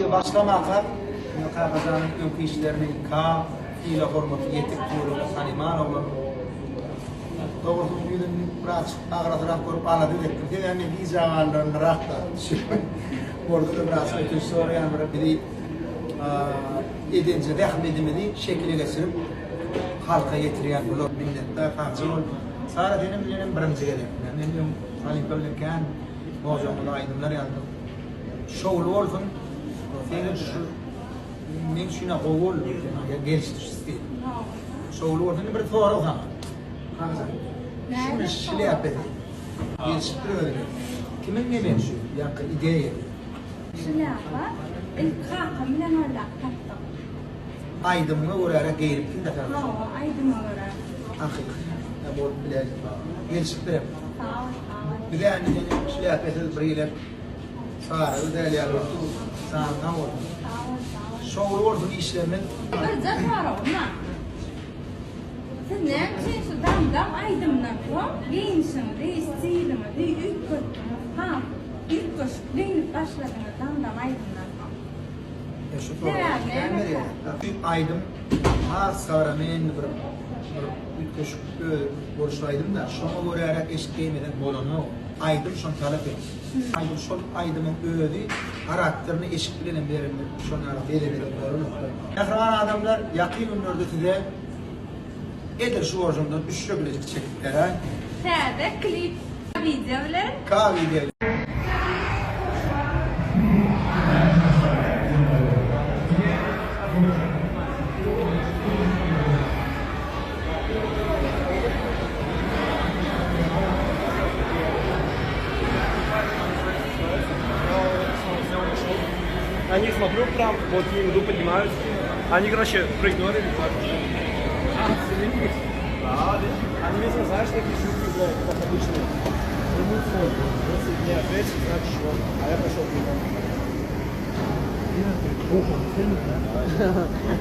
işi başlamaka kazanın öykü işlerini ile hormatı yetik tuğrulu tanıman olur. Doğrusu bugün biraz ağırlık korup anladı ettim. Yani bir zamanlarında rahatla. Orada da biraz ötesi sonra yani biri edince rahmetimi şekli geçirip halka getiriyen bu milletler karşı ol. Sonra benim birinci gelip yani benim halim böyleyken mozamda aydınlar yandım. Şovlu olsun. Senin şu men şuna qowul geliştirishdi. Şovlu olsun bir to'g'ri ham. Shuni ishlayapti. Gelishtiradi. Kimin men shu yaqin ideya. Ishlayapti. Ilk bilan o'ylab topdim. Aydınga o'rarak gelip kimda qiladi? Ha, aydınga o'ra. Axir. Ya bu bilan gelishtirib. Sağ ol. Bir de yani ishlayapti bir yillar. Sara ödəliyə oldu. Sağdan oldu. Şovlu oldu işlerinin. Bir zat var ona. Sen ne yapıyorsun? Damdam aydınlar var. Gençim, istiyorum, ilk ha, ilk koş, benim başladığında damdam aydınlar var. Şu aydım. Ha Sara men bir ilk koş borçlaydım da şuna göre eşitlemeden bolonu. Aydım şunu talep ettim. Aydım şol aydımın öğüdü, karakterini eşit bilelim verildi. Şunlara verelim doğru. Yakıran adamlar yakın ördütüde edir şu orjumdan üçlü bilecek çektiklere. Sade klip videolar. Video. Они, смотрю, прям, вот в еду поднимаются. Они, короче, проигнорили. Да, они мне сказали, что такие шутки, блядь, как обычно. Прямую фото. Если мне ответить, значит, что. А я пошел к нему.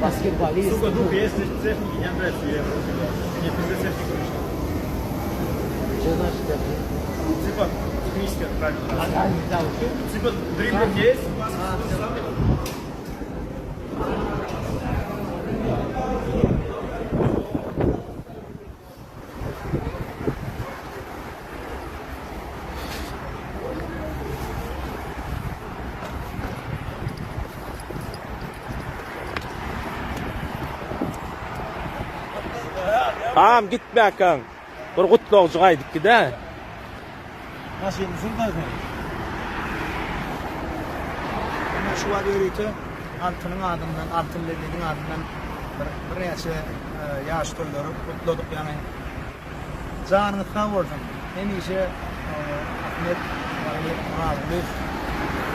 Баскетболист. Сука, дух, если техники не нравится, я против. Мне пиздец техника нужна. Что значит это? Типа, технически правильно. Типа, дриблинг есть, Tamam gitme Hakan. Bir kutluğucuyaydık ki de. Nasıl şurada şu var öğreti altının ardından, altın dediğin ardından bir yaşı yaş turları kutladık yani. Canını kavurdum. En iyisi Ahmet Muradlı.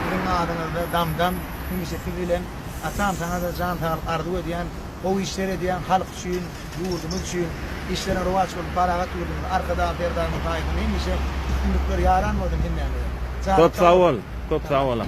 Bunun adını da damdam. En iyisi fiilen atam sana da can arzu ediyen, o işleri diyen halk için, yurdumuz için işlerin ruvaç olup paragat yurdumuz. Arkada berdan muhayyidin en iyisi kundukları yaran oldu dinleyen. Çok sağ ol. Çok sağ ol.